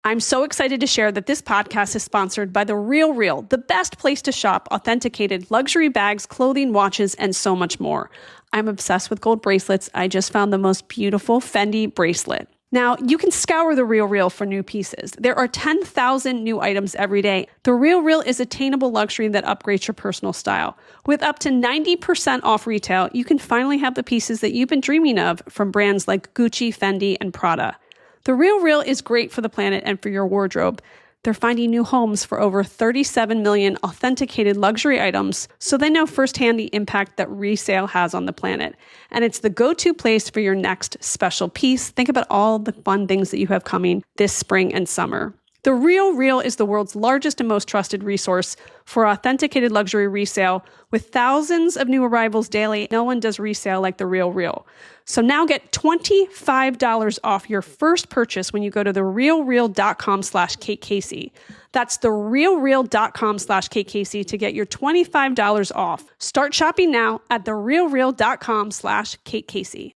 I'm so excited to share that this podcast is sponsored by The Real Real, the best place to shop authenticated luxury bags, clothing, watches, and so much more. I'm obsessed with gold bracelets. I just found the most beautiful Fendi bracelet. Now, you can scour The Real Real for new pieces. There are 10,000 new items every day. The Real Real is attainable luxury that upgrades your personal style. With up to 90% off retail, you can finally have the pieces that you've been dreaming of from brands like Gucci, Fendi, and Prada. The Real Real is great for the planet and for your wardrobe. They're finding new homes for over 37 million authenticated luxury items, so they know firsthand the impact that resale has on the planet. And it's the go-to place for your next special piece. Think about all the fun things that you have coming this spring and summer. The Real Real is the world's largest and most trusted resource for authenticated luxury resale. With thousands of new arrivals daily, no one does resale like The Real Real. So now get $25 off your first purchase when you go to therealreal.com/Kate Casey. That's therealreal.com/Kate Casey to get your $25 off. Start shopping now at therealreal.com/Kate Casey.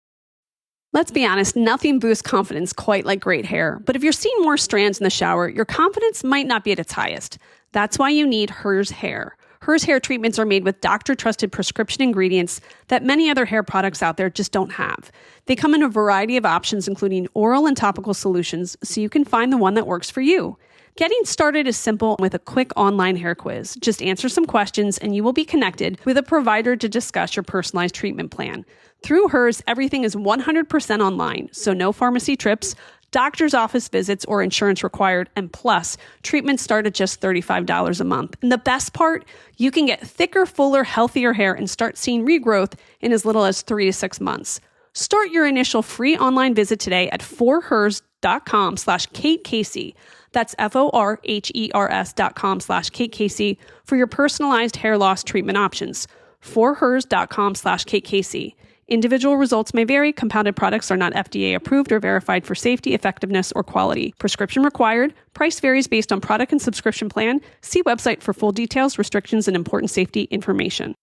Let's be honest, nothing boosts confidence quite like great hair. But if you're seeing more strands in the shower, your confidence might not be at its highest. That's why you need Hers Hair. Hers Hair treatments are made with doctor-trusted prescription ingredients that many other hair products out there just don't have. They come in a variety of options, including oral and topical solutions, so you can find the one that works for you. Getting started is simple with a quick online hair quiz. Just answer some questions and you will be connected with a provider to discuss your personalized treatment plan. Through Hers, everything is 100% online, so no pharmacy trips, doctor's office visits, or insurance required, and plus, treatments start at just $35 a month. And the best part, you can get thicker, fuller, healthier hair and start seeing regrowth in as little as 3 to 6 months. Start your initial free online visit today at forhers.com/Kate Casey. That's forhers.com/Kate Casey for your personalized hair loss treatment options. forhers.com/Kate Casey. Individual results may vary. Compounded products are not FDA approved or verified for safety, effectiveness, or quality. Prescription required. Price varies based on product and subscription plan. See website for full details, restrictions, and important safety information.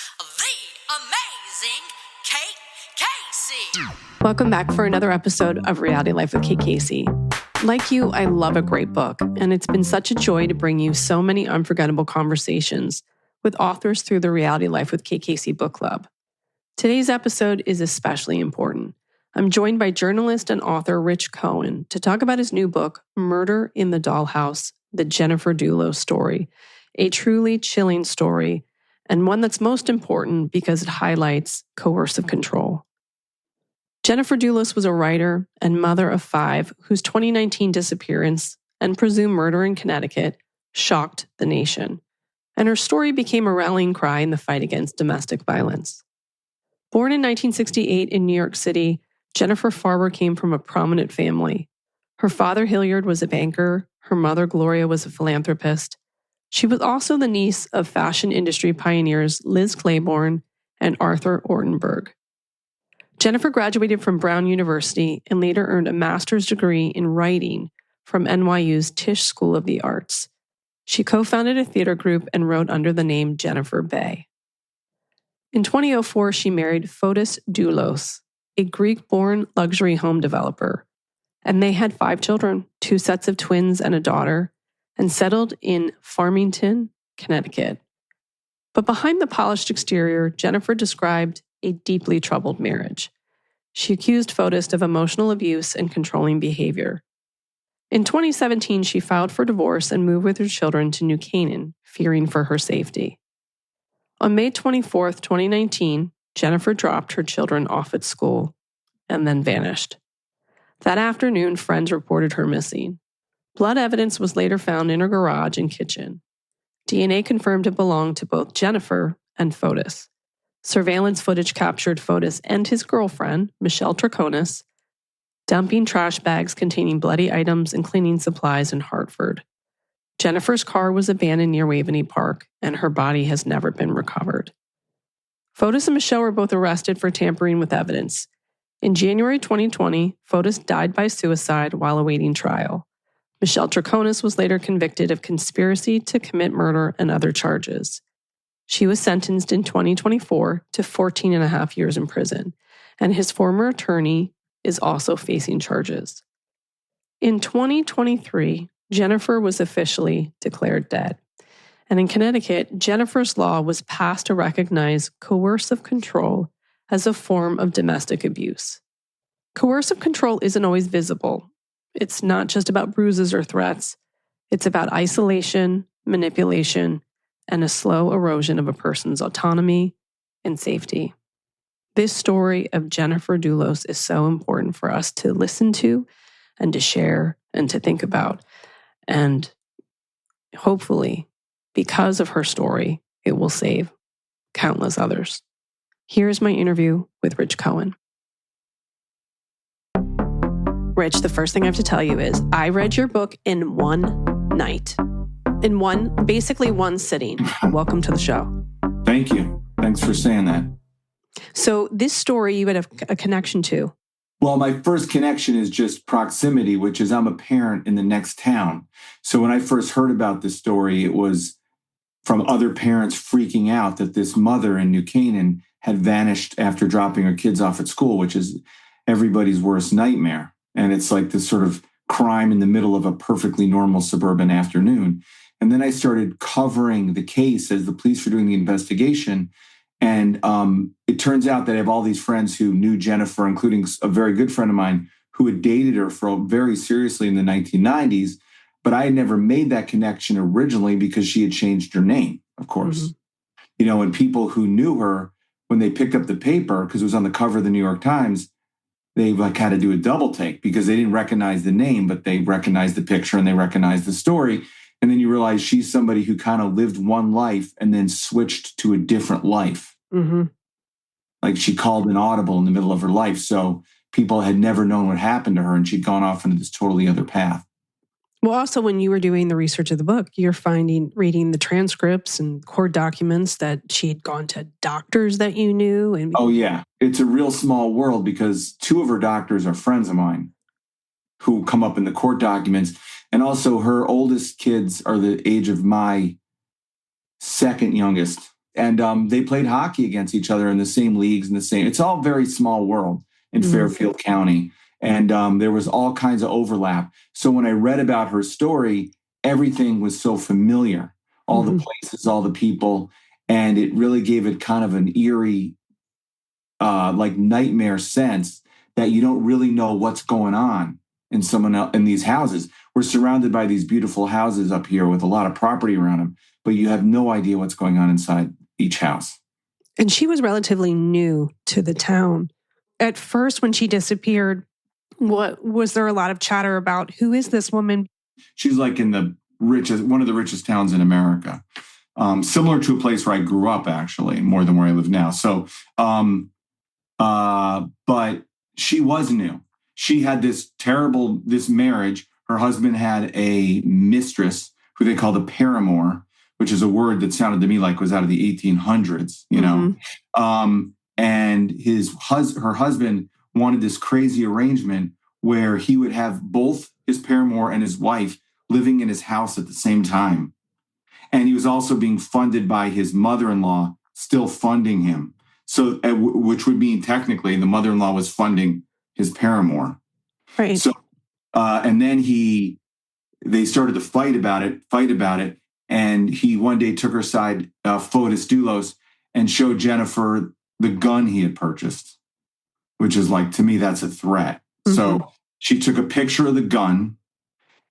The amazing Kate Casey. Welcome back for another episode of Reality Life with Kate Casey. Like you, I love a great book, and it's been such a joy to bring you so many unforgettable conversations with authors through the Reality Life with Kate Casey book club. Today's episode is especially important. I'm joined by journalist and author Rich Cohen to talk about his new book, Murder in the Dollhouse, the Jennifer Dulos Story, a truly chilling story, and one that's most important because it highlights coercive control. Jennifer Dulos was a writer and mother of 5 whose 2019 disappearance and presumed murder in Connecticut shocked the nation, and her story became a rallying cry in the fight against domestic violence. Born in 1968 in New York City, Jennifer Farber came from a prominent family. Her father, Hilliard, was a banker. Her mother, Gloria, was a philanthropist. She was also the niece of fashion industry pioneers Liz Claiborne and Arthur Ortenberg. Jennifer graduated from Brown University and later earned a master's degree in writing from NYU's Tisch School of the Arts. She co-founded a theater group and wrote under the name Jennifer Bay. In 2004, she married Fotis Dulos, a Greek-born luxury home developer, and they had 5 children, 2 sets of twins and a daughter, and settled in Farmington, Connecticut. But behind the polished exterior, Jennifer described a deeply troubled marriage. She accused Fotis of emotional abuse and controlling behavior. In 2017, she filed for divorce and moved with her children to New Canaan, fearing for her safety. On May 24, 2019, Jennifer dropped her children off at school and then vanished. That afternoon, friends reported her missing. Blood evidence was later found in her garage and kitchen. DNA confirmed it belonged to both Jennifer and Fotis. Surveillance footage captured Fotis and his girlfriend, Michelle Troconis, dumping trash bags containing bloody items and cleaning supplies in Hartford. Jennifer's car was abandoned near Waveney Park, and her body has never been recovered. Fotis and Michelle were both arrested for tampering with evidence. In January 2020, Fotis died by suicide while awaiting trial. Michelle Troconis was later convicted of conspiracy to commit murder and other charges. She was sentenced in 2024 to 14 and a half years in prison, and his former attorney is also facing charges. In 2023, Jennifer was officially declared dead. And in Connecticut, Jennifer's law was passed to recognize coercive control as a form of domestic abuse. Coercive control isn't always visible. It's not just about bruises or threats. It's about isolation, manipulation, and a slow erosion of a person's autonomy and safety. This story of Jennifer Dulos is so important for us to listen to and to share and to think about. And hopefully, because of her story, it will save countless others. Here's my interview with Rich Cohen. Rich, the first thing I have to tell you is I read your book in one night, basically one sitting. Welcome to the show. Thank you. Thanks for saying that. So this story you had a connection to. Well, my first connection is just proximity, which is I'm a parent in the next town. So when I first heard about this story, it was from other parents freaking out that this mother in New Canaan had vanished after dropping her kids off at school, which is everybody's worst nightmare. And it's like this sort of crime in the middle of a perfectly normal suburban afternoon. And then I started covering the case as the police were doing the investigation. And it turns out that I have all these friends who knew Jennifer, including a very good friend of mine who had dated her very seriously in the 1990s. But I had never made that connection originally because she had changed her name, of course. Mm-hmm. You know, and people who knew her, when they picked up the paper, because it was on the cover of the New York Times, they had to do a double take because they didn't recognize the name, but they recognized the picture and they recognized the story. And then you realize she's somebody who kind of lived one life and then switched to a different life. Mm-hmm. Like she called an audible in the middle of her life. So people had never known what happened to her and she'd gone off into this totally other path. Well, also when you were doing the research of the book, you're reading the transcripts and court documents that she'd gone to doctors that you knew. And oh, yeah. It's a real small world because two of her doctors are friends of mine who come up in the court documents. And also her oldest kids are the age of my second youngest. And they played hockey against each other in the same leagues and it's all very small world in Fairfield County. And there was all kinds of overlap. So when I read about her story, everything was so familiar, all the places, all the people. And it really gave it kind of an eerie, like nightmare sense that you don't really know what's going on in someone else in these houses. We're surrounded by these beautiful houses up here with a lot of property around them, but you have no idea what's going on inside each house. And she was relatively new to the town. At first, when she disappeared, was there a lot of chatter about who is this woman? She's like in one of the richest towns in America, similar to a place where I grew up, actually, more than where I live now. So, but she was new. She had this marriage. Her husband had a mistress who they called a paramour, which is a word that sounded to me like was out of the 1800s, you know. And her husband wanted this crazy arrangement where he would have both his paramour and his wife living in his house at the same time. And he was also being funded by his mother-in-law, still funding him. So, which would mean technically the mother-in-law was funding his paramour. Right. So, and then they started to fight about it. And he one day took her aside, Fotis Dulos, and showed Jennifer the gun he had purchased, which is like, to me, that's a threat. So she took a picture of the gun.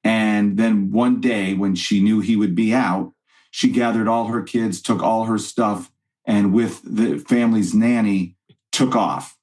And then one day when she knew he would be out, she gathered all her kids, took all her stuff, and with the family's nanny, took off.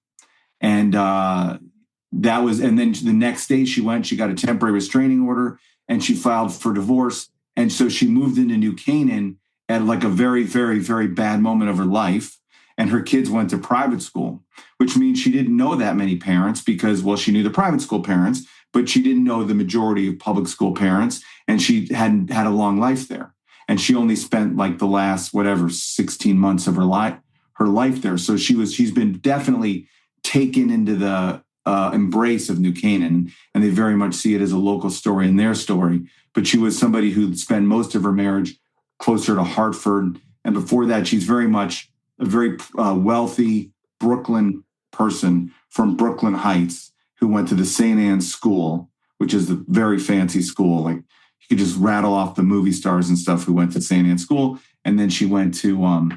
And and then the next day she got a temporary restraining order and she filed for divorce. And so she moved into New Canaan at like a very, very, very bad moment of her life. And her kids went to private school, which means she didn't know that many parents because, well, she knew the private school parents, but she didn't know the majority of public school parents. And she hadn't had a long life there. And she only spent like the last, 16 months of her life there. So she's been definitely taken into the embrace of New Canaan. And they very much see it as a local story and their story. But she was somebody who spent most of her marriage closer to Hartford. And before that, she's very much a very wealthy Brooklyn person from Brooklyn Heights who went to the St. Anne's School, which is a very fancy school. Like you could just rattle off the movie stars and stuff who went to St. Anne's School. And then she went to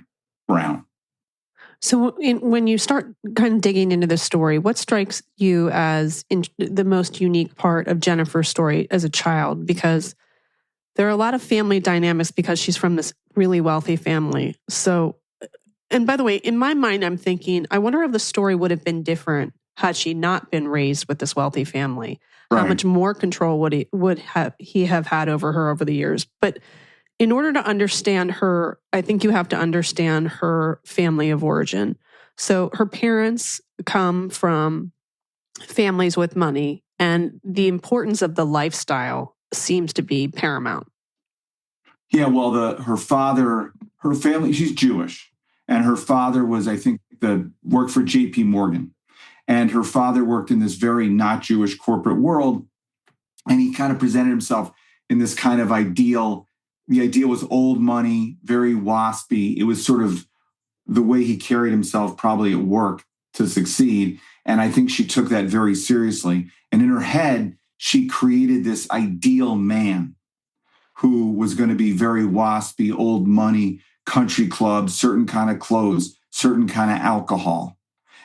Brown. So when you start kind of digging into this story, what strikes you as the most unique part of Jennifer's story as a child? Because there are a lot of family dynamics because she's from this really wealthy family. So, and by the way, in my mind, I'm thinking, I wonder if the story would have been different had she not been raised with this wealthy family. Right. How much more control would he have had over her over the years? But in order to understand her, I think you have to understand her family of origin. So her parents come from families with money, and the importance of the lifestyle seems to be paramount. Yeah, well, her family, she's Jewish, and her father was, I think, worked for J.P. Morgan, and her father worked in this very not Jewish corporate world, and he kind of presented himself in this kind of ideal. The ideal was old money, very waspy. It was sort of the way he carried himself probably at work to succeed, and I think she took that very seriously. And in her head, she created this ideal man who was going to be very waspy, old money, country club, certain kind of clothes, certain kind of alcohol.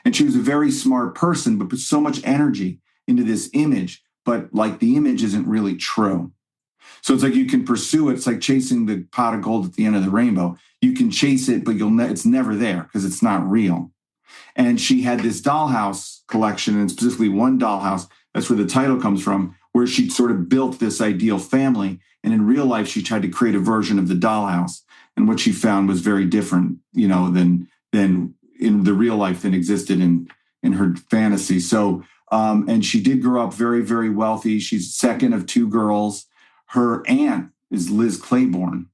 And she was a very smart person, but put so much energy into this image, but like the image isn't really true. So it's like you can pursue it. It's like chasing the pot of gold at the end of the rainbow. You can chase it, but it's never there because it's not real. And she had this dollhouse collection, and specifically one dollhouse. That's where the title comes from, where she sort of built this ideal family. And in real life, she tried to create a version of the dollhouse. And what she found was very different, than in the real life than existed in her fantasy. So, and she did grow up very, very wealthy. She's second of two girls. Her aunt is Liz Claiborne.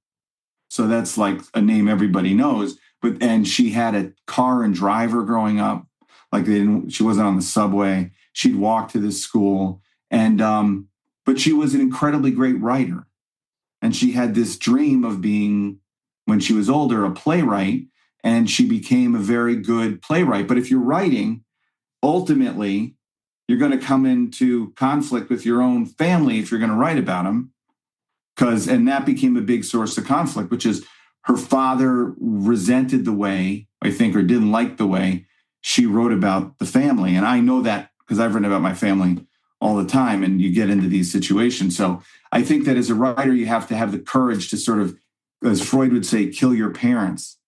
So that's like a name everybody knows. And she had a car and driver growing up. Like she wasn't on the subway. She'd walk to this school. And, but she was an incredibly great writer. And she had this dream of being, when she was older, a playwright. And she became a very good playwright. But if you're writing, ultimately, you're going to come into conflict with your own family if you're going to write about them. And that became a big source of conflict, which is her father resented the way, I think, or didn't like the way she wrote about the family. And I know that because I've written about my family all the time, and you get into these situations. So I think that as a writer, you have to have the courage to sort of, as Freud would say, kill your parents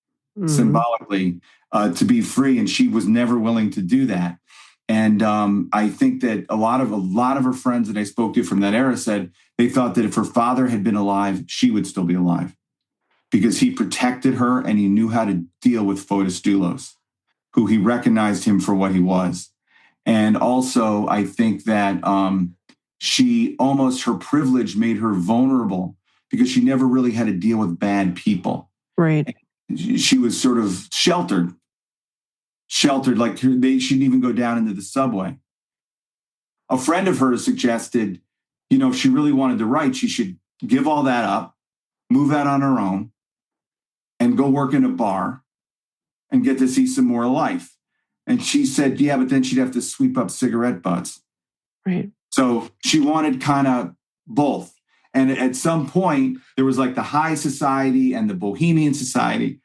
symbolically to be free. And she was never willing to do that. And I think that a lot of her friends that I spoke to from that era said they thought that if her father had been alive, she would still be alive because he protected her and he knew how to deal with Fotis Dulos, who he recognized him for what he was. And also, I think that her privilege made her vulnerable because she never really had to deal with bad people. Right. And she was sort of sheltered, like she didn't even go down into the subway. A friend of hers suggested, if she really wanted to write, she should give all that up, move out on her own, and go work in a bar and get to see some more life. And she said, yeah, but then she'd have to sweep up cigarette butts. Right. So she wanted kind of both. And at some point, there was like the high society and the bohemian society.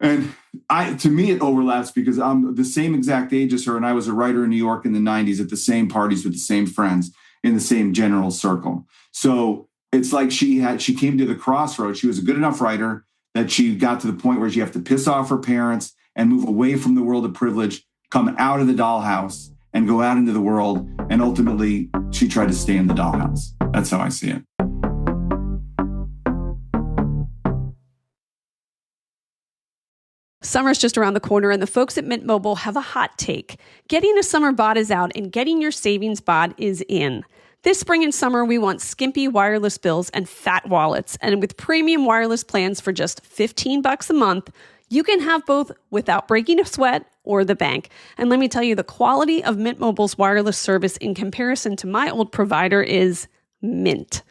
And to me, it overlaps because I'm the same exact age as her. And I was a writer in New York in the 90s at the same parties with the same friends in the same general circle. So it's like she came to the crossroads. She was a good enough writer that she got to the point where she have to piss off her parents and move away from the world of privilege, come out of the dollhouse and go out into the world. And ultimately, she tried to stay in the dollhouse. That's how I see it. Summer's just around the corner, and the folks at Mint Mobile have a hot take. Getting a summer bod is out, and getting your savings bod is in. This spring and summer, we want skimpy wireless bills and fat wallets. And with premium wireless plans for just $15 a month, you can have both without breaking a sweat or the bank. And let me tell you, the quality of Mint Mobile's wireless service in comparison to my old provider is mint.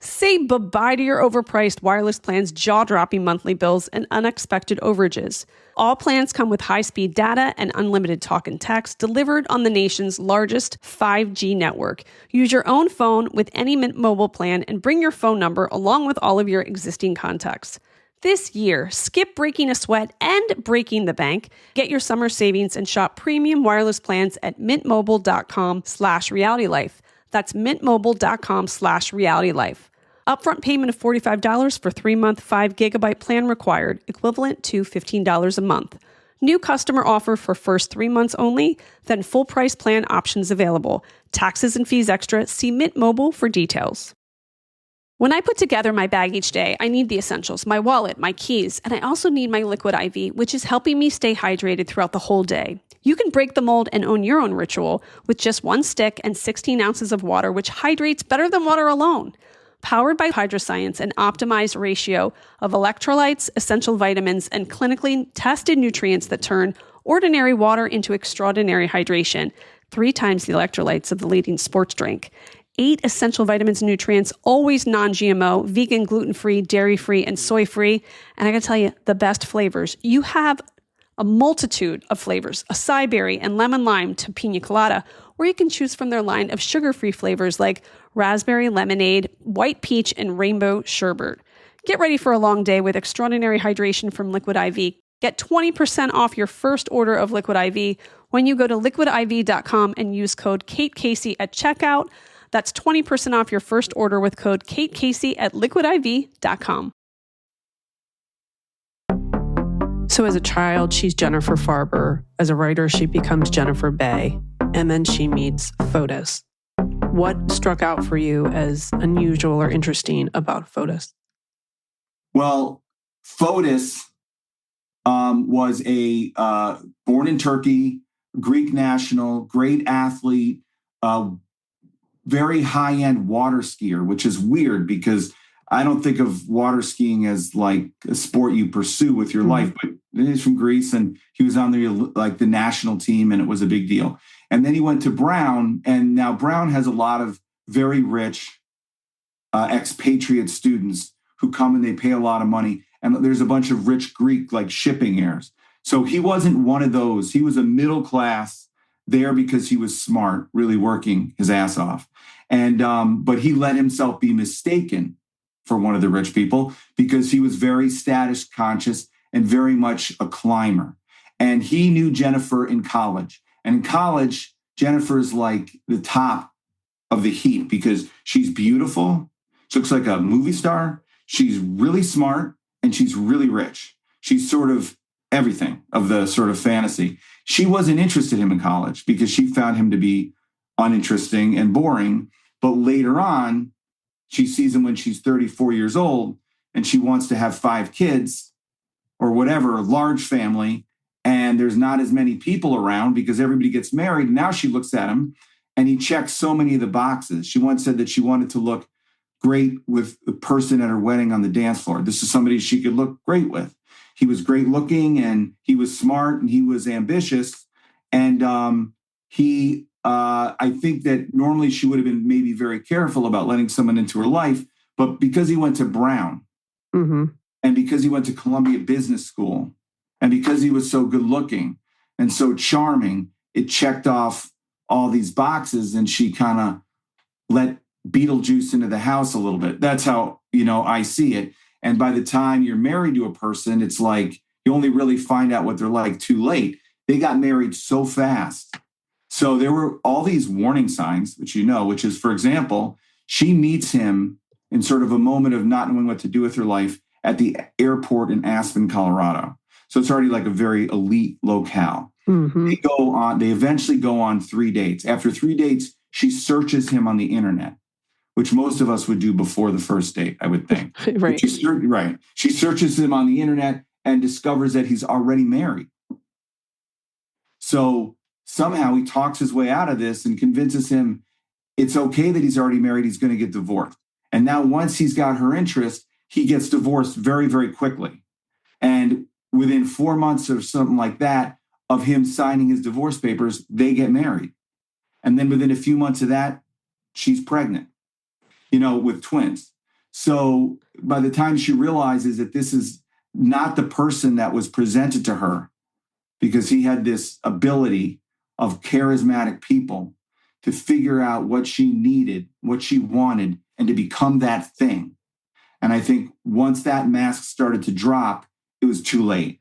Say bye-bye to your overpriced wireless plans, jaw-dropping monthly bills, and unexpected overages. All plans come with high-speed data and unlimited talk and text delivered on the nation's largest 5G network. Use your own phone with any Mint Mobile plan and bring your phone number along with all of your existing contacts. This year, skip breaking a sweat and breaking the bank. Get your summer savings and shop premium wireless plans at mintmobile.com/realitylife. That's mintmobile.com/realitylife. Upfront payment of $45 for 3-month 5 GB plan required, equivalent to $15 a month. New customer offer for first 3 months only, then full price plan options available. Taxes and fees extra. See Mint Mobile for details. When I put together my bag each day, I need the essentials, my wallet, my keys, and I also need my Liquid IV, which is helping me stay hydrated throughout the whole day. You can break the mold and own your own ritual with just 1 stick and 16 ounces of water, which hydrates better than water alone. Powered by Hydroscience, an optimized ratio of electrolytes, essential vitamins, and clinically tested nutrients that turn ordinary water into extraordinary hydration, 3 times the electrolytes of the leading sports drink. 8 essential vitamins and nutrients, always non-GMO, vegan, gluten-free, dairy-free, and soy-free. And I gotta tell you, the best flavors. You have a multitude of flavors, acai berry and lemon lime to pina colada, or you can choose from their line of sugar-free flavors like raspberry lemonade, white peach, and rainbow sherbet. Get ready for a long day with extraordinary hydration from Liquid IV. Get 20% off your first order of Liquid IV when you go to liquidiv.com and use code Kate Casey at checkout. That's 20% off your first order with code Kate Casey at liquidiv.com. So as a child, she's Jennifer Farber. As a writer, she becomes Jennifer Bay. And then she meets Fotis. What struck out for you as unusual or interesting about Fotis? Well, Fotis was a born in Turkey, Greek national, great athlete, very high-end water skier, which is weird because I don't think of water skiing as like a sport you pursue with your life, but he's from Greece and he was on the national team and it was a big deal. And then he went to Brown, and now Brown has a lot of very rich expatriate students who come and they pay a lot of money. And there's a bunch of rich Greek like shipping heirs. So he wasn't one of those. He was a middle class there because he was smart, really working his ass off. And but he let himself be mistaken for one of the rich people because he was very status conscious and very much a climber. And he knew Jennifer in college. And in college, Jennifer's like the top of the heap because she's beautiful. She looks like a movie star. She's really smart and she's really rich. She's sort of everything of the sort of fantasy. She wasn't interested in him in college because she found him to be uninteresting and boring. But later on, she sees him when she's 34 years old and she wants to have 5 kids or whatever, a large family. And there's not as many people around because everybody gets married. Now she looks at him and he checks so many of the boxes. She once said that she wanted to look great with the person at her wedding on the dance floor. This is somebody she could look great with. He was great looking and he was smart and he was ambitious. And I think that normally she would have been maybe very careful about letting someone into her life. But because he went to Brown and because he went to Columbia Business School, and because he was so good looking and so charming, it checked off all these boxes and she kind of let Beetlejuice into the house a little bit. That's how, I see it. And by the time you're married to a person, it's like you only really find out what they're like too late. They got married so fast. So there were all these warning signs, which is, for example, she meets him in sort of a moment of not knowing what to do with her life at the airport in Aspen, Colorado. So it's already like a very elite locale. They eventually go on 3 dates. After 3 dates, she searches him on the internet, which most of us would do before the first date, I would think. Right. She searches him on the internet and discovers that he's already married. So somehow he talks his way out of this and convinces him it's okay that he's already married. He's going to get divorced. And now once he's got her interest, he gets divorced very, very quickly. And within 4 months or something like that of him signing his divorce papers, they get married. And then within a few months of that, she's pregnant, with twins. So by the time she realizes that this is not the person that was presented to her, because he had this ability of charismatic people to figure out what she needed, what she wanted, and to become that thing. And I think once that mask started to drop, it was too late.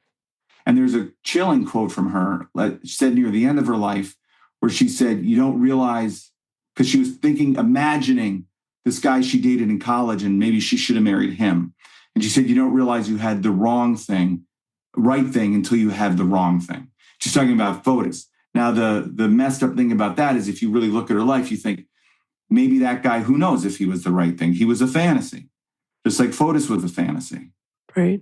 And there's a chilling quote from her, said near the end of her life, where she said, you don't realize, because she was imagining this guy she dated in college, and maybe she should have married him. And she said, you don't realize you had the right thing until you have the wrong thing. She's talking about Fotis. Now, the messed up thing about that is if you really look at her life, you think maybe that guy, who knows if he was the right thing? He was a fantasy, just like Fotis was a fantasy. Right.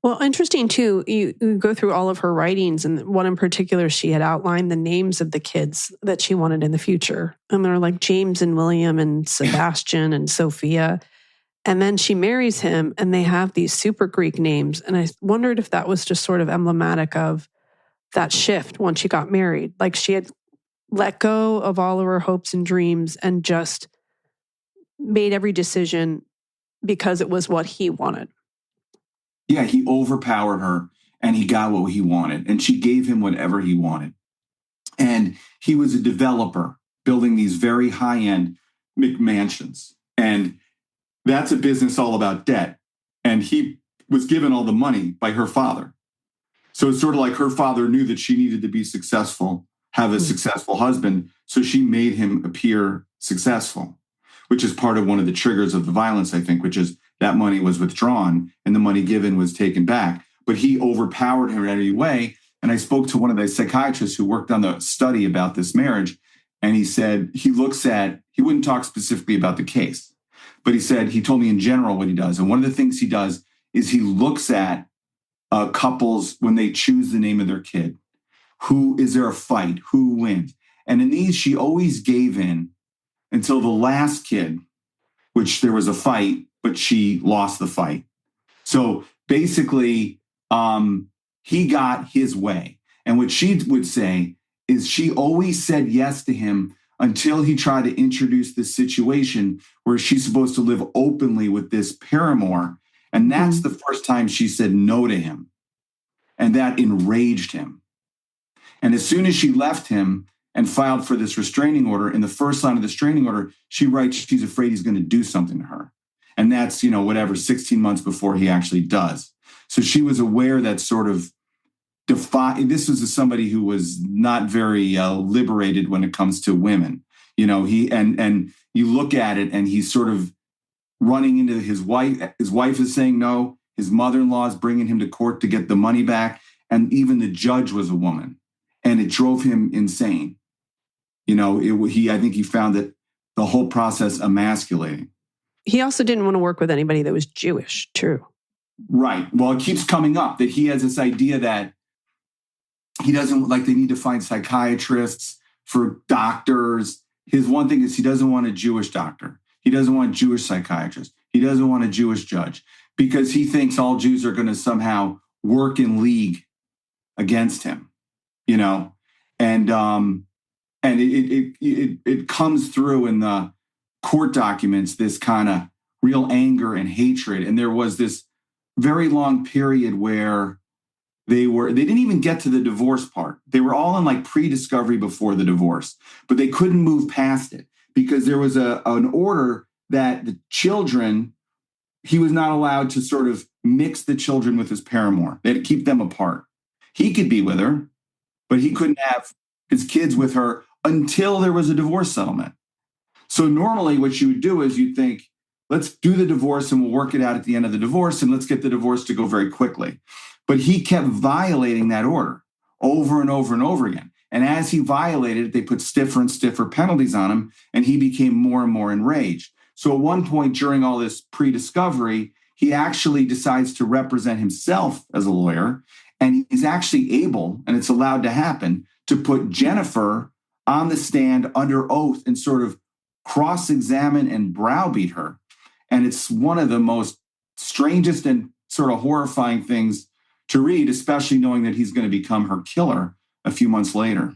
Well, interesting too, you go through all of her writings, and one in particular, she had outlined the names of the kids that she wanted in the future. And they're like James and William and Sebastian and Sophia. And then she marries him and they have these super Greek names. And I wondered if that was just sort of emblematic of that shift once she got married. Like she had let go of all of her hopes and dreams and just made every decision because it was what he wanted. Yeah, he overpowered her and he got what he wanted. And she gave him whatever he wanted. And he was a developer building these very high-end McMansions. And that's a business all about debt. And he was given all the money by her father. So it's sort of like her father knew that she needed to be successful, have a successful husband. So she made him appear successful, which is part of one of the triggers of the violence, I think, which is that money was withdrawn and the money given was taken back. But he overpowered her in every way. And I spoke to one of the psychiatrists who worked on the study about this marriage. And he said he wouldn't talk specifically about the case, but he told me in general what he does. And one of the things he does is he looks at couples when they choose the name of their kid. Is there a fight? Who wins? And in these, she always gave in until the last kid, which there was a fight, but she lost the fight. So basically, he got his way. And what she would say is she always said yes to him until he tried to introduce this situation where she's supposed to live openly with this paramour. And that's the first time she said no to him. And that enraged him. And as soon as she left him and filed for this restraining order, in the first line of the restraining order, she writes she's afraid he's going to do something to her. And that's, 16 months before he actually does. So she was aware that sort of this was somebody who was not very liberated when it comes to women. And you look at it and he's sort of running into his wife. His wife is saying no. His mother-in-law is bringing him to court to get the money back. And even the judge was a woman. And it drove him insane. I think he found that the whole process emasculating. He also didn't want to work with anybody that was Jewish, too. Right. Well, it keeps coming up that he has this idea that he doesn't they need to find psychiatrists for doctors. His one thing is he doesn't want a Jewish doctor. He doesn't want a Jewish psychiatrist. He doesn't want a Jewish judge because he thinks all Jews are going to somehow work in league against him, and it comes through in the court documents, this kind of real anger and hatred. And there was this very long period where they didn't even get to the divorce part. They were all in pre-discovery before the divorce, but they couldn't move past it because there was an order that the children, he was not allowed to sort of mix the children with his paramour. They had to keep them apart. He could be with her, but he couldn't have his kids with her until there was a divorce settlement. So normally what you would do is you'd think, let's do the divorce and we'll work it out at the end of the divorce and let's get the divorce to go very quickly. But he kept violating that order over and over and over again. And as he violated it, they put stiffer and stiffer penalties on him and he became more and more enraged. So at one point during all this pre-discovery, he actually decides to represent himself as a lawyer. And he's actually able, and it's allowed to happen, to put Jennifer on the stand under oath and sort of cross-examine and browbeat her. And it's one of the most strangest and sort of horrifying things to read, especially knowing that he's going to become her killer a few months later.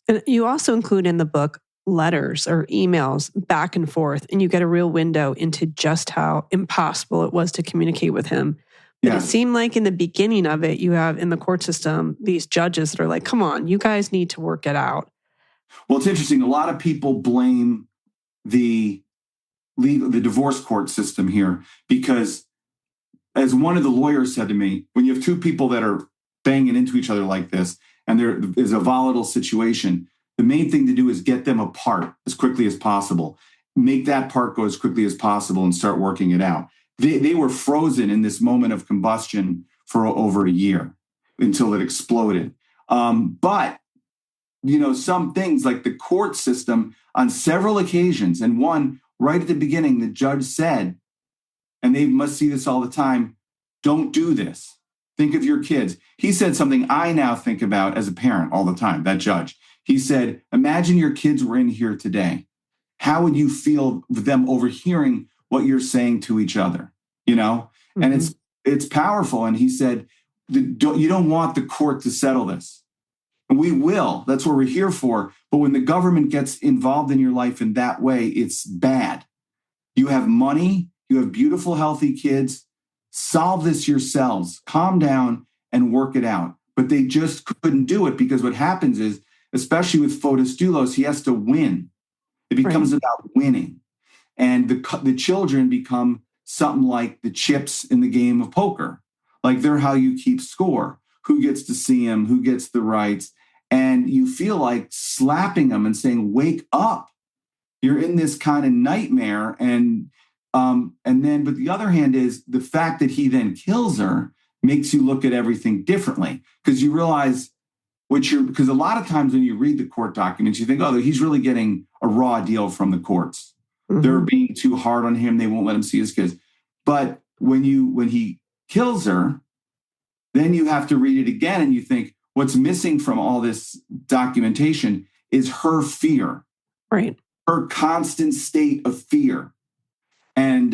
And you also include in the book letters or emails back and forth, and you get a real window into just how impossible it was to communicate with him. But it seemed like in the beginning of it, you have in the court system these judges that are like, come on, you guys need to work it out. Well, it's interesting. A lot of people blame the divorce court system here because, as one of the lawyers said to me, when you have two people that are banging into each other like this and there is a volatile situation, the main thing to do is get them apart as quickly as possible. Make that part go as quickly as possible and start working it out. They were frozen in this moment of combustion for over a year until it exploded. But, some things like the court system on several occasions, and one right at the beginning, the judge said, and they must see this all the time, don't do this. Think of your kids. He said something I now think about as a parent all the time, that judge. He said, imagine your kids were in here today. How would you feel with them overhearing what you're saying to each other? Mm-hmm. And it's powerful. And he said, you don't want the court to settle this. And we will. That's what we're here for. But when the government gets involved in your life in that way, it's bad. You have money. You have beautiful, healthy kids. Solve this yourselves. Calm down and work it out. But they just couldn't do it because what happens is, especially with Fotis Dulos, he has to win. It becomes about winning. And the children become something like the chips in the game of poker. Like they're how you keep score. Who gets to see them? Who gets the rights? And you feel like slapping them and saying, wake up. You're in this kind of nightmare. But the other hand is the fact that he then kills her makes you look at everything differently because you realize because a lot of times when you read the court documents, you think, oh, he's really getting a raw deal from the courts. Mm-hmm. They're being too hard on him. They won't let him see his kids. But when he kills her, then you have to read it again and you think what's missing from all this documentation is her fear. Right. Her constant state of fear. And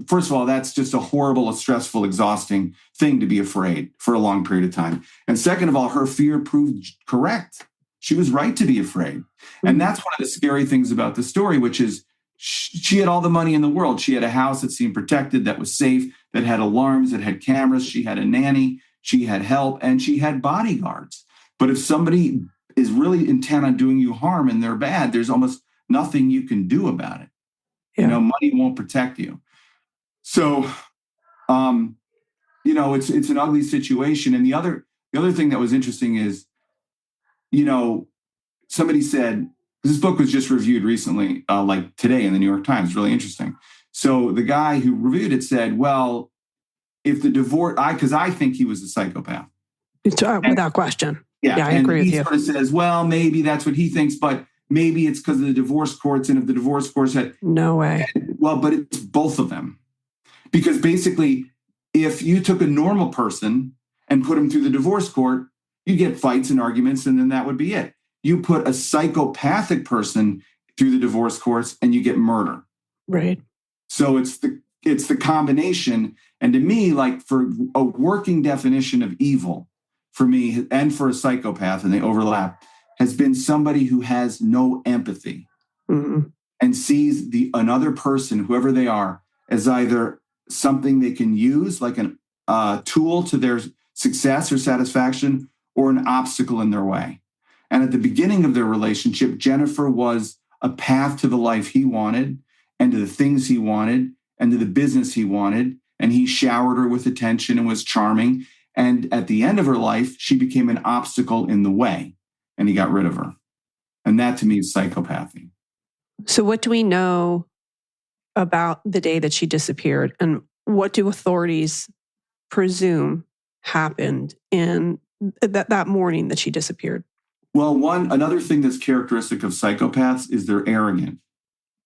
first of all, that's just a horrible, stressful, exhausting thing to be afraid for a long period of time. And second of all, her fear proved correct. She was right to be afraid. Mm-hmm. And that's one of the scary things about the story, which is she had all the money in the world. She had a house that seemed protected, that was safe, that had alarms, that had cameras. She had a nanny. She had help, and she had bodyguards. But if somebody is really intent on doing you harm and they're bad, there's almost nothing you can do about it. Yeah. Money won't protect you. So, it's an ugly situation. And the other thing that was interesting is, somebody said, this book was just reviewed recently, like today in the New York Times, really interesting. So the guy who reviewed it said, well, if the divorce, because I think he was a psychopath. Without question. Yeah, I agree with you. He sort of says, well, maybe that's what he thinks, but maybe it's because of the divorce courts. And if the divorce courts had... No way. Well, but it's both of them. Because basically, if you took a normal person and put him through the divorce court, you get fights and arguments, and then that would be it. You put a psychopathic person through the divorce courts, and you get murder. Right. So it's the combination. And to me, like for a working definition of evil, for me and for a psychopath, and they overlap, has been somebody who has no empathy and sees another person, whoever they are, as either something they can use, like a tool to their success or satisfaction, or an obstacle in their way. And at the beginning of their relationship, Jennifer was a path to the life he wanted and to the things he wanted and to the business he wanted. And he showered her with attention and was charming. And at the end of her life, she became an obstacle in the way, and he got rid of her. And that to me is psychopathy. So what do we know about the day that she disappeared? And what do authorities presume happened in that morning that she disappeared? Well, another thing that's characteristic of psychopaths is they're arrogant.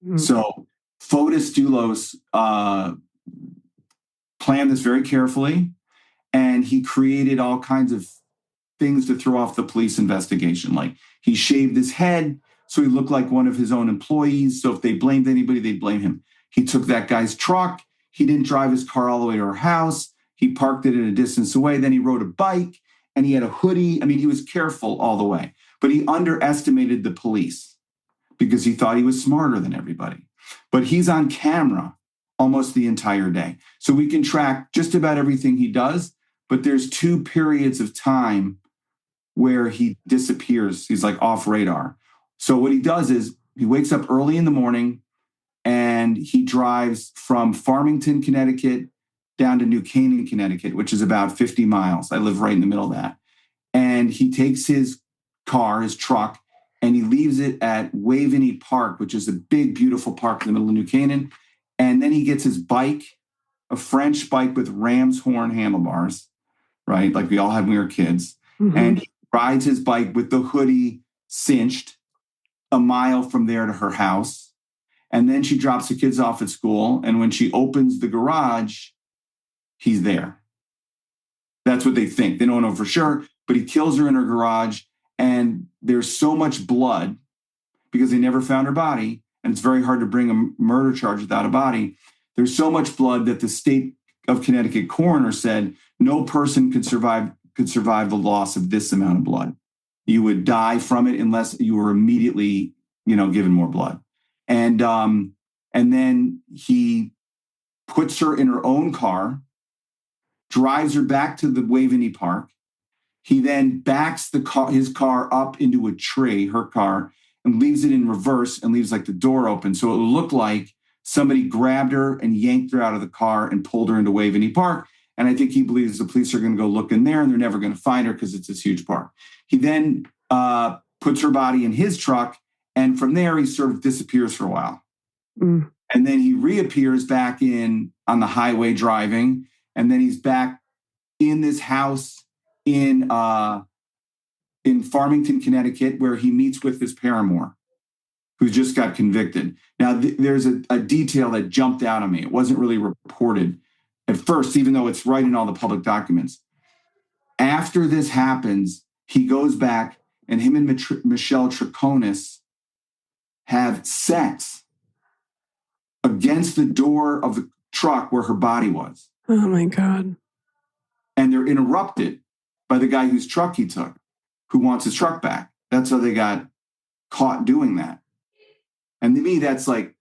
Mm-hmm. So Fotis Dulos planned this very carefully, and he created all kinds of things to throw off the police investigation. Like he shaved his head so he looked like one of his own employees. So if they blamed anybody, they'd blame him. He took that guy's truck. He didn't drive his car all the way to her house. He parked it at a distance away. Then he rode a bike, and he had a hoodie. I mean, he was careful all the way, but he underestimated the police because he thought he was smarter than everybody. But he's on camera almost the entire day. So we can track just about everything he does, but there's 2 periods of time where he disappears. He's like off radar. So what he does is he wakes up early in the morning and he drives from Farmington, Connecticut down to New Canaan, Connecticut, which is about 50 miles. I live right in the middle of that. And he takes his car, his truck, and he leaves it at Waveney Park, which is a big, beautiful park in the middle of New Canaan. And then he gets his bike, a French bike with ram's horn handlebars, right? Like we all had when we were kids. Mm-hmm. And he rides his bike with the hoodie cinched a mile from there to her house. And then she drops the kids off at school. And when she opens the garage, he's there. That's what they think. They don't know for sure, but he kills her in her garage. And there's so much blood because they never found her body. And it's very hard to bring a murder charge without a body. There's so much blood that the state of Connecticut coroner said no person could survive the loss of this amount of blood. You would die from it unless you were immediately, given more blood. And then he puts her in her own car, drives her back to the Waveney Park. He then backs his car up into a tree, her car, and leaves it in reverse and leaves like the door open. So it looked like somebody grabbed her and yanked her out of the car and pulled her into Waveney Park. And I think he believes the police are going to go look in there and they're never going to find her because it's this huge park. He then puts her body in his truck. And from there, he sort of disappears for a while. Mm. And then he reappears back on the highway driving. And then he's back in this house in Farmington, Connecticut, where he meets with his paramour, who just got convicted. Now, there's a detail that jumped out at me. It wasn't really reported at first, even though it's right in all the public documents. After this happens, he goes back and him and Michelle Troconis have sex against the door of the truck where her body was. Oh, my God. And they're interrupted by the guy whose truck he took, who wants his truck back. That's how they got caught doing that. And to me, that's like,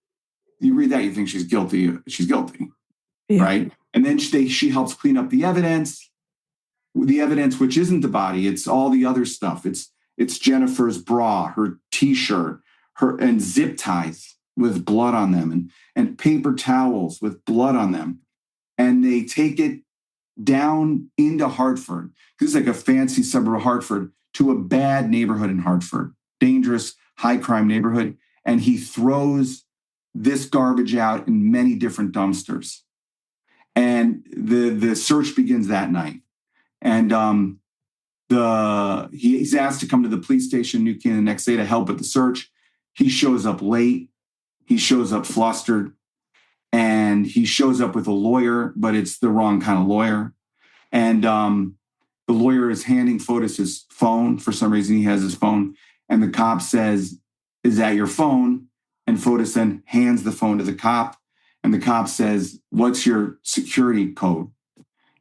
you read that, you think she's guilty. She's guilty, yeah. Right? And then she helps clean up the evidence which isn't the body. It's all the other stuff. It's Jennifer's bra, her T-shirt, and zip ties with blood on them, and paper towels with blood on them. And they take it down into Hartford. This is like a fancy suburb of Hartford, to a bad neighborhood in Hartford, dangerous, high crime neighborhood. And he throws this garbage out in many different dumpsters. And the search begins that night. And he's asked to come to the police station in New Canaan the next day to help with the search. He shows up late. He shows up flustered. And he shows up with a lawyer, but it's the wrong kind of lawyer. And the lawyer is handing Fotis his phone. For some reason, he has his phone. And the cop says, "Is that your phone?" And Fotis then hands the phone to the cop. And the cop says, "What's your security code?"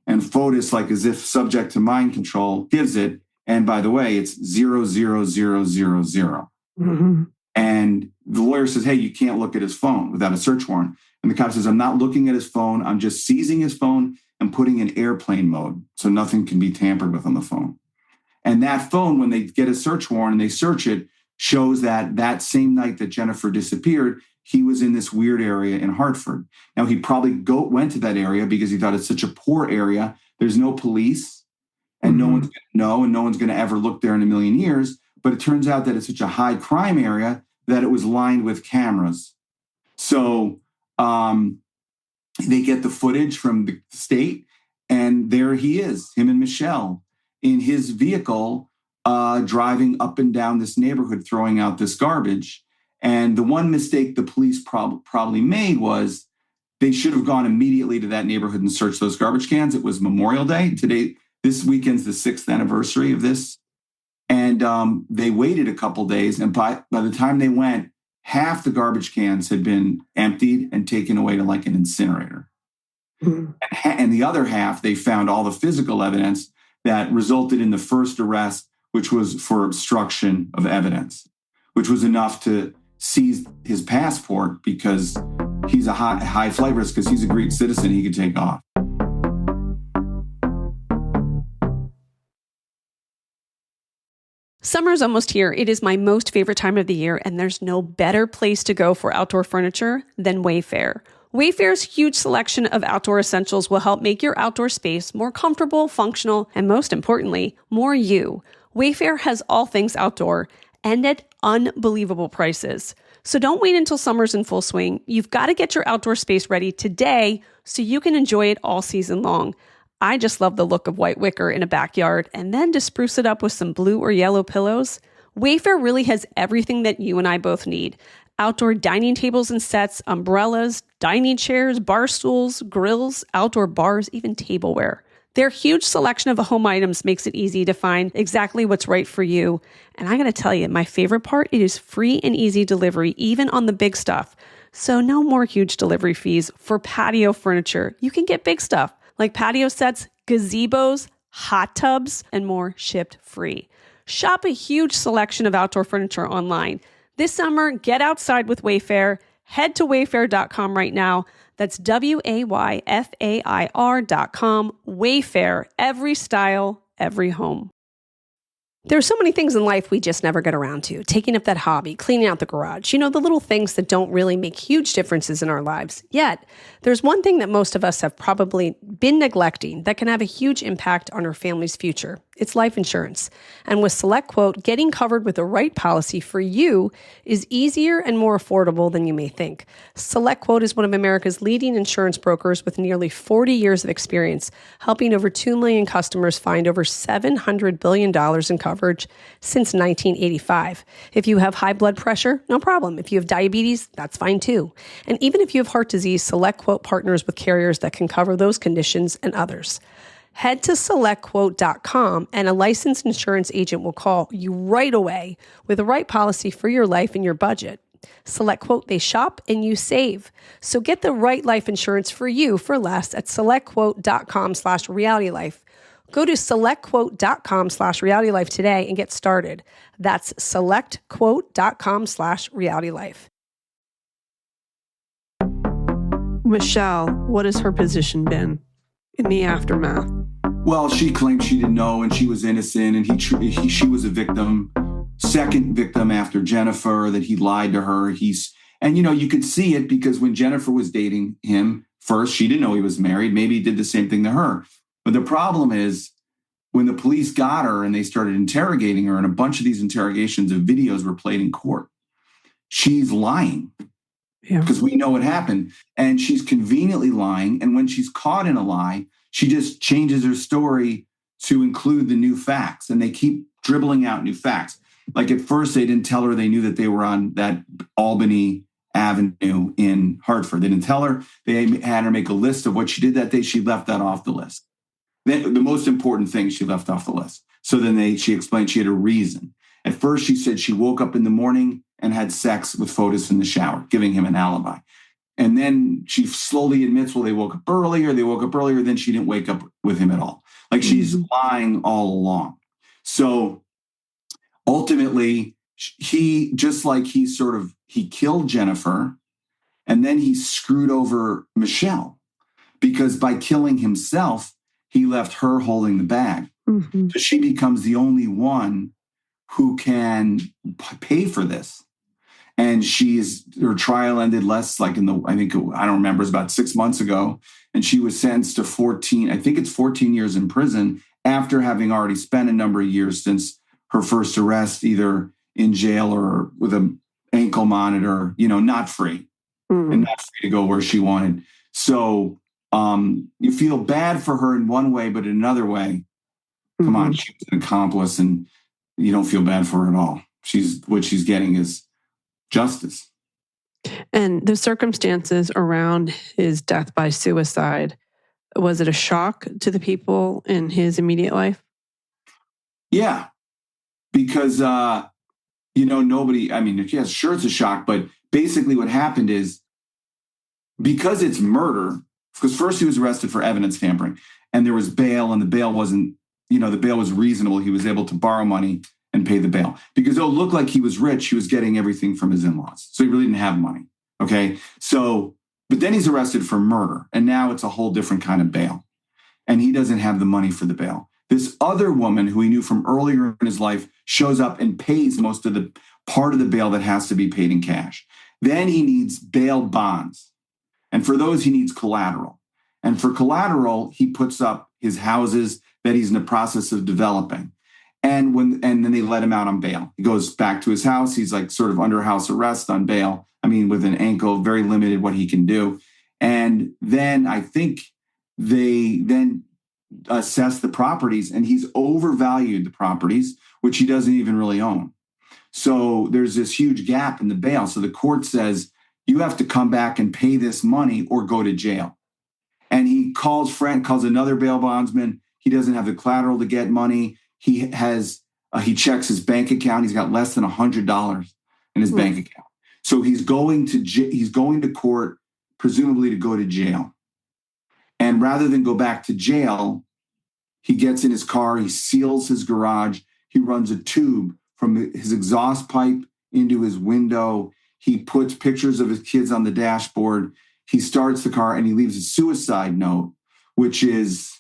And Fotis, like as if subject to mind control, gives it. And by the way, it's 00000. Mm-hmm. And the lawyer says, "Hey, you can't look at his phone without a search warrant." And the cop says, "I'm not looking at his phone. I'm just seizing his phone and putting in airplane mode so nothing can be tampered with on the phone." And that phone, when they get a search warrant and they search it, shows that same night that Jennifer disappeared, he was in this weird area in Hartford. Now, he probably went to that area because he thought it's such a poor area. There's no police and no one's going to know, and no one's going to ever look there in a million years. But it turns out that it's such a high crime area that it was lined with cameras. So they get the footage from the state, and there he is, him and Michelle, in his vehicle, driving up and down this neighborhood, throwing out this garbage. And the one mistake the police probably made was they should have gone immediately to that neighborhood and searched those garbage cans. It was Memorial Day. This weekend's the 6th anniversary of this. And they waited a couple days. And by the time they went, half the garbage cans had been emptied and taken away to like an incinerator. Mm-hmm. And the other half, they found all the physical evidence that resulted in the first arrest, which was for obstruction of evidence, which was enough to seized his passport because he's a high flight risk, because he's a Greek citizen, he could take off. Summer's almost here. It is my most favorite time of the year, and there's no better place to go for outdoor furniture than Wayfair. Wayfair's huge selection of outdoor essentials will help make your outdoor space more comfortable, functional, and most importantly, more you. Wayfair has all things outdoor and at unbelievable prices. So don't wait until summer's in full swing. You've got to get your outdoor space ready today so you can enjoy it all season long. I just love the look of white wicker in a backyard, and then to spruce it up with some blue or yellow pillows. Wayfair really has everything that you and I both need. Outdoor dining tables and sets, umbrellas, dining chairs, bar stools, grills, outdoor bars, even tableware. Their huge selection of home items makes it easy to find exactly what's right for you. And I gotta tell you, my favorite part, it is free and easy delivery, even on the big stuff. So no more huge delivery fees for patio furniture. You can get big stuff like patio sets, gazebos, hot tubs, and more shipped free. Shop a huge selection of outdoor furniture online. This summer, get outside with Wayfair. Head to wayfair.com right now. That's WAYFAIR.com. Wayfair, every style, every home. There are so many things in life we just never get around to. Taking up that hobby, cleaning out the garage, the little things that don't really make huge differences in our lives. Yet, there's one thing that most of us have probably been neglecting that can have a huge impact on our family's future. It's life insurance. And with SelectQuote, getting covered with the right policy for you is easier and more affordable than you may think. SelectQuote is one of America's leading insurance brokers with nearly 40 years of experience, helping over 2 million customers find over $700 billion in coverage since 1985. If you have high blood pressure, no problem. If you have diabetes, that's fine too. And even if you have heart disease, SelectQuote partners with carriers that can cover those conditions and others. Head to SelectQuote.com and a licensed insurance agent will call you right away with the right policy for your life and your budget. SelectQuote, they shop and you save. So get the right life insurance for you for less at SelectQuote.com/realitylife. Go to SelectQuote.com/realitylife today and get started. That's SelectQuote.com/realitylife. Michelle, what has her position been in the aftermath? Well, she claimed she didn't know and she was innocent, and she was a victim, second victim after Jennifer, that he lied to her. And you could see it because when Jennifer was dating him first, she didn't know he was married. Maybe he did the same thing to her. But the problem is when the police got her and they started interrogating her, and a bunch of these interrogations of videos were played in court, she's lying. Because we know what happened. And she's conveniently lying. And when she's caught in a lie, she just changes her story to include the new facts. And they keep dribbling out new facts. Like at first, they didn't tell her they knew that they were on that Albany Avenue in Hartford. They didn't tell her. They had her make a list of what she did that day. She left that off the list. The most important thing she left off the list. So then she explained she had a reason. At first, she said she woke up in the morning and had sex with Fotis in the shower, giving him an alibi. And then she slowly admits, well, they woke up earlier, then she didn't wake up with him at all. Like she's lying all along. So ultimately, he killed Jennifer, and then he screwed over Michelle, because by killing himself, he left her holding the bag. Mm-hmm. So she becomes the only one who can pay for this. And her trial ended I don't remember, it was about 6 months ago. And she was sentenced to 14 years in prison after having already spent a number of years since her first arrest, either in jail or with an ankle monitor, not free and not free to go where she wanted. So you feel bad for her in one way, but in another way, come on, she was an accomplice and you don't feel bad for her at all. What she's getting is justice. And the circumstances around his death by suicide, was it a shock to the people in his immediate life? Yeah, because, nobody, yes, sure, it's a shock, but basically what happened is, because it's murder, because first he was arrested for evidence tampering, and there was bail, and the bail wasn't, the bail was reasonable. He was able to borrow money and and pay the bail. Because it'll look like he was rich. He was getting everything from his in-laws. So he really didn't have money. Okay. So, but then he's arrested for murder. And now it's a whole different kind of bail. And he doesn't have the money for the bail. This other woman who he knew from earlier in his life shows up and pays most of the part of the bail that has to be paid in cash. Then he needs bail bonds. And for those, he needs collateral. And for collateral, he puts up his houses that he's in the process of developing. And then they let him out on bail. He goes back to his house. He's like sort of under house arrest on bail. I mean, with an ankle, very limited what he can do. And then I think they then assess the properties, and he's overvalued the properties, which he doesn't even really own. So there's this huge gap in the bail. So the court says, you have to come back and pay this money or go to jail. And he calls another bail bondsman. He doesn't have the collateral to get money. He checks his bank account. He's got less than $100 in his bank account. So he's going to court, presumably to go to jail. And rather than go back to jail, he gets in his car, he seals his garage, he runs a tube from his exhaust pipe into his window. He puts pictures of his kids on the dashboard. He starts the car and he leaves a suicide note, which is,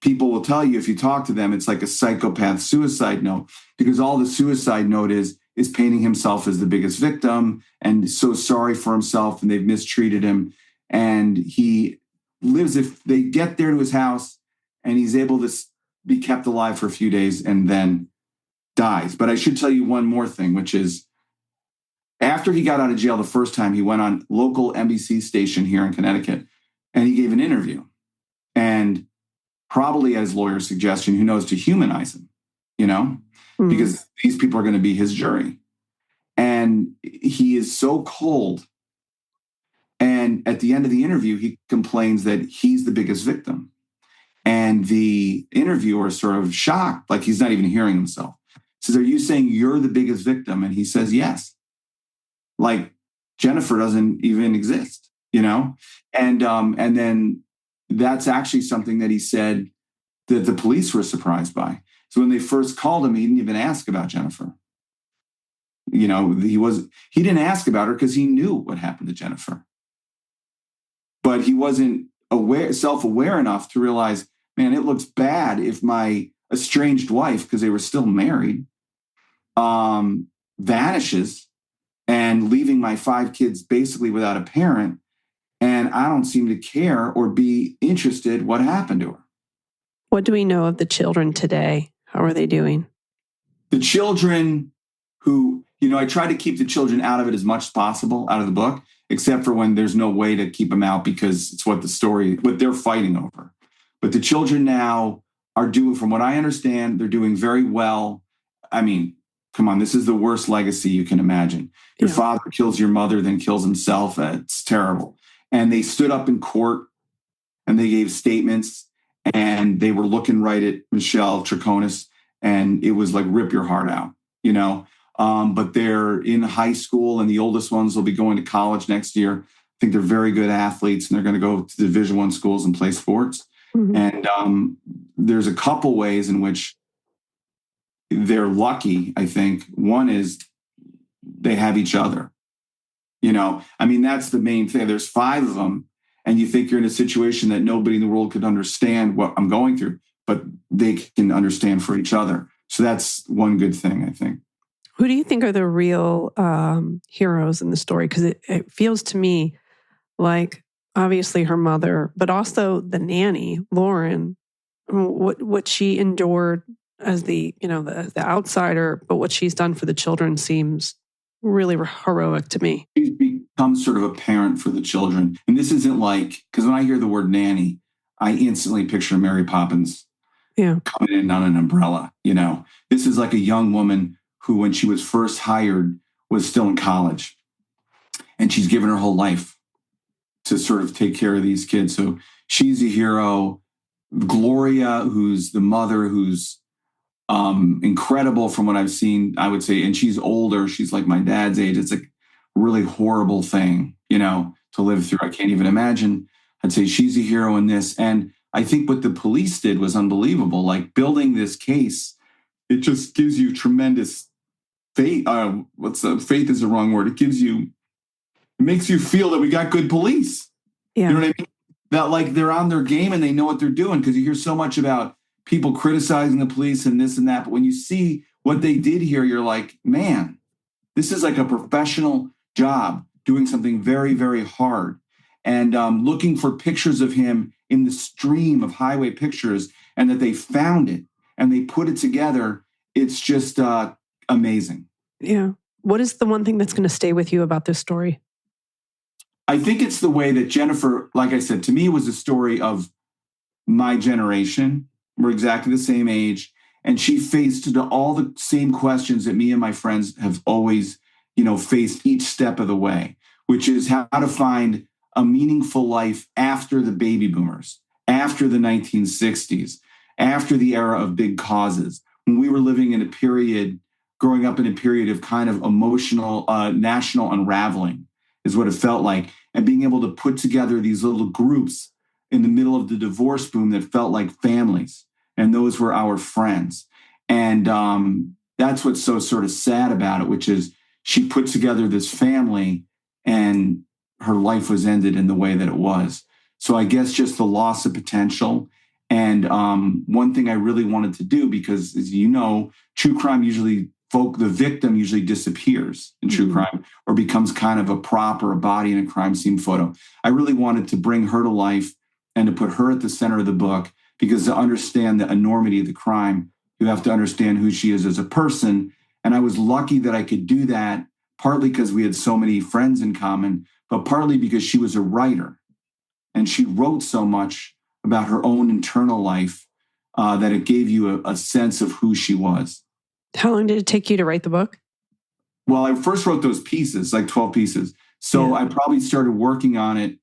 people will tell you if you talk to them, it's like a psychopath suicide note, because all the suicide note is painting himself as the biggest victim and so sorry for himself and they've mistreated him. And he lives, if they get there to his house and he's able to be kept alive for a few days and then dies. But I should tell you one more thing, which is after he got out of jail the first time, he went on local NBC station here in Connecticut and he gave an interview, and probably at his lawyer's suggestion, who knows, to humanize him, because these people are going to be his jury. And he is so cold. And at the end of the interview, he complains that he's the biggest victim. And the interviewer is sort of shocked, like he's not even hearing himself. Says, are you saying you're the biggest victim? And he says, yes. Like Jennifer doesn't even exist, And then that's actually something that he said that the police were surprised by. So when they first called him, he didn't even ask about Jennifer. He didn't ask about her because he knew what happened to Jennifer. But he wasn't self-aware enough to realize, man, it looks bad if my estranged wife, because they were still married, vanishes and leaving my 5 kids basically without a parent. And I don't seem to care or be interested what happened to her. What do we know of the children today? How are they doing? The children who, I try to keep the children out of it as much as possible, out of the book, except for when there's no way to keep them out because it's what they're fighting over. But the children now are doing, from what I understand, they're doing very well. I mean, come on, this is the worst legacy you can imagine. Your father kills your mother, then kills himself. It's terrible. And they stood up in court and they gave statements and they were looking right at Michelle Troconis, and it was like, rip your heart out, but they're in high school and the oldest ones will be going to college next year. I think they're very good athletes and they're going to go to Division I schools and play sports. Mm-hmm. And there's a couple ways in which they're lucky, I think. One is they have each other. That's the main thing. There's 5 of them, and you think you're in a situation that nobody in the world could understand what I'm going through, but they can understand for each other. So that's one good thing, I think. Who do you think are the real heroes in the story? Because it feels to me like obviously her mother, but also the nanny, Lauren, what she endured as the outsider, but what she's done for the children seems really heroic to me. She's become sort of a parent for the children. And this isn't like, because when I hear the word nanny, I instantly picture Mary Poppins coming in on an umbrella. This is like a young woman who, when she was first hired, was still in college. And she's given her whole life to sort of take care of these kids. So she's a hero. Gloria, who's the mother, who's incredible from what I've seen, I would say. And she's older. She's like my dad's age. It's a really horrible thing, to live through. I can't even imagine. I'd say she's a hero in this. And I think what the police did was unbelievable, like building this case it just gives you tremendous faith. Faith is the wrong word. It makes you feel that we got good police. Yeah. You know what I mean? That like they're on their game and they know what they're doing, because you hear so much about people criticizing the police and this and that. But when you see what they did here, you're like, man, this is like a professional job doing something very, very hard. And looking for pictures of him in the stream of highway pictures, and that they found it and they put it together. It's just amazing. Yeah. What is the one thing that's going to stay with you about this story? I think it's the way that Jennifer, like I said, to me, was a story of my generation. We're exactly the same age. And she faced all the same questions that me and my friends have always, faced each step of the way, which is how to find a meaningful life after the baby boomers, after the 1960s, after the era of big causes, when we were living in growing up in a period of kind of emotional, national unraveling is what it felt like. And being able to put together these little groups in the middle of the divorce boom that felt like families. And those were our friends. And that's what's so sort of sad about it, which is she put together this family and her life was ended in the way that it was. So I guess just the loss of potential. And one thing I really wanted to do, because as you know, true crime the victim usually disappears in true crime or becomes kind of a prop or a body in a crime scene photo. I really wanted to bring her to life and to put her at the center of the book, because to understand the enormity of the crime, you have to understand who she is as a person. And I was lucky that I could do that, partly because we had so many friends in common, but partly because she was a writer and she wrote so much about her own internal life that it gave you a sense of who she was. How long did it take you to write the book? Well, I first wrote those pieces, like 12 pieces. So I probably started working on it.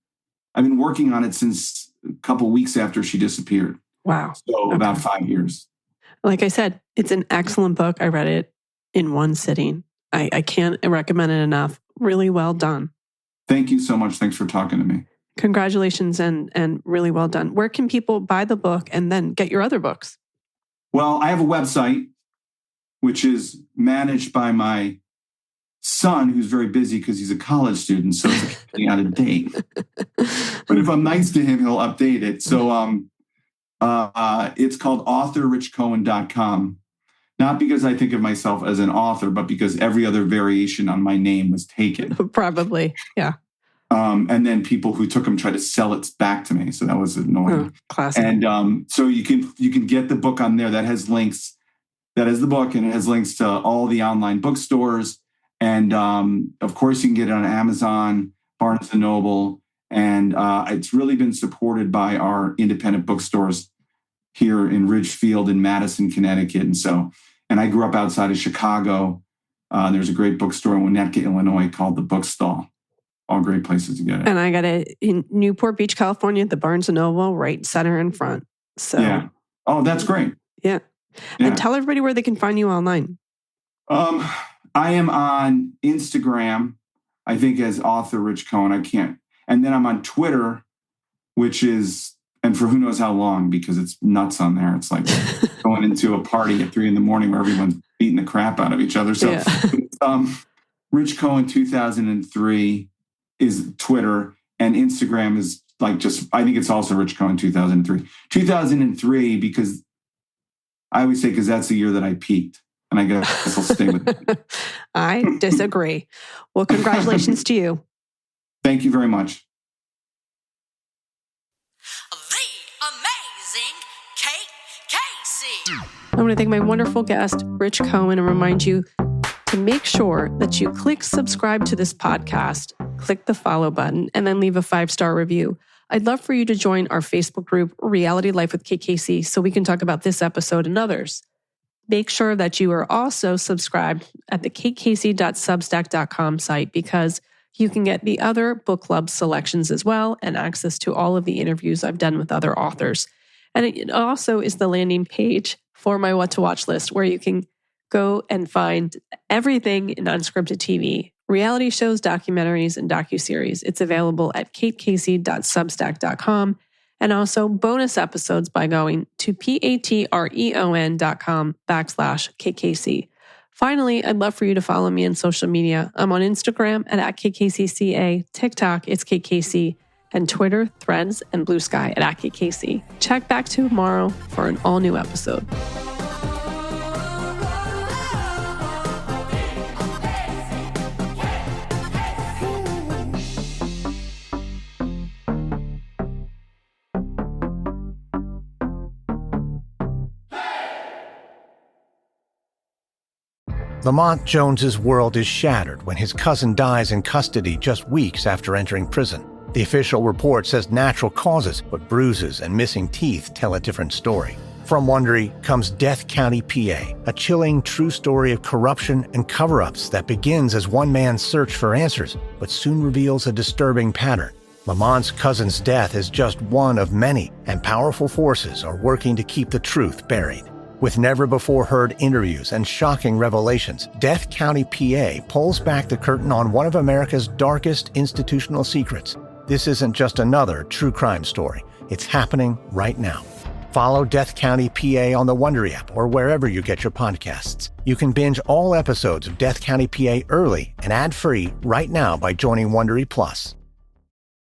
I've been working on it since a couple of weeks after she disappeared. Wow. So about 5 years. Like I said, it's an excellent book. I read it in one sitting. I can't recommend it enough. Really well done. Thank you so much. Thanks for talking to me. Congratulations and really well done. Where can people buy the book and then get your other books? Well, I have a website, which is managed by my son, who's very busy because he's a college student, so it's getting out of date. But if I'm nice to him, he'll update it. So it's called authorrichcohen.com. Not because I think of myself as an author, but because every other variation on my name was taken. Probably, yeah. And then people who took them tried to sell it back to me, so that was annoying. Classic. And so you can get the book on there. That has links. That is the book, and it has links to all the online bookstores. And of course, you can get it on Amazon, Barnes & Noble. And it's really been supported by our independent bookstores here in Ridgefield in Madison, Connecticut. And I grew up outside of Chicago. There's a great bookstore in Winnetka, Illinois called The Bookstall. All great places to get it. And I got it in Newport Beach, California, at the Barnes & Noble, right center in front. So yeah. Oh, that's great. Yeah. And tell everybody where they can find you online. I am on Instagram, I think, as author Rich Cohen. I can't. And then I'm on Twitter, which is, and for who knows how long, because it's nuts on there. It's like going into a party at 3 a.m. where everyone's beating the crap out of each other. So Rich Cohen 2003 is Twitter, and Instagram is like I think it's also Rich Cohen 2003. 2003, because I always say, because that's the year that I peaked. And I guess I'll stay with it. I disagree. Well, congratulations to you. Thank you very much. The amazing Kate Casey. I want to thank my wonderful guest, Rich Cohen, and remind you to make sure that you click subscribe to this podcast, click the follow button, and then leave a 5-star review. I'd love for you to join our Facebook group, Reality Life with KKC, so we can talk about this episode and others. Make sure that you are also subscribed at the katecasey.substack.com site, because you can get the other book club selections as well and access to all of the interviews I've done with other authors. And it also is the landing page for my What to Watch list, where you can go and find everything in unscripted TV, reality shows, documentaries, and docuseries. It's available at katecasey.substack.com. and also bonus episodes by going to patreon.com/KKC. Finally, I'd love for you to follow me on social media. I'm on Instagram at KKCCA, TikTok, it's KKC, and Twitter, Threads, and Blue Sky at KKC. Check back tomorrow for an all-new episode. Lamont Jones's world is shattered when his cousin dies in custody just weeks after entering prison. The official report says natural causes, but bruises and missing teeth tell a different story. From Wondery comes Death County, PA, a chilling true story of corruption and cover-ups that begins as one man's search for answers, but soon reveals a disturbing pattern. Lamont's cousin's death is just one of many, and powerful forces are working to keep the truth buried. With never-before-heard interviews and shocking revelations, Death County, PA pulls back the curtain on one of America's darkest institutional secrets. This isn't just another true crime story. It's happening right now. Follow Death County, PA on the Wondery app or wherever you get your podcasts. You can binge all episodes of Death County, PA early and ad-free right now by joining Wondery Plus.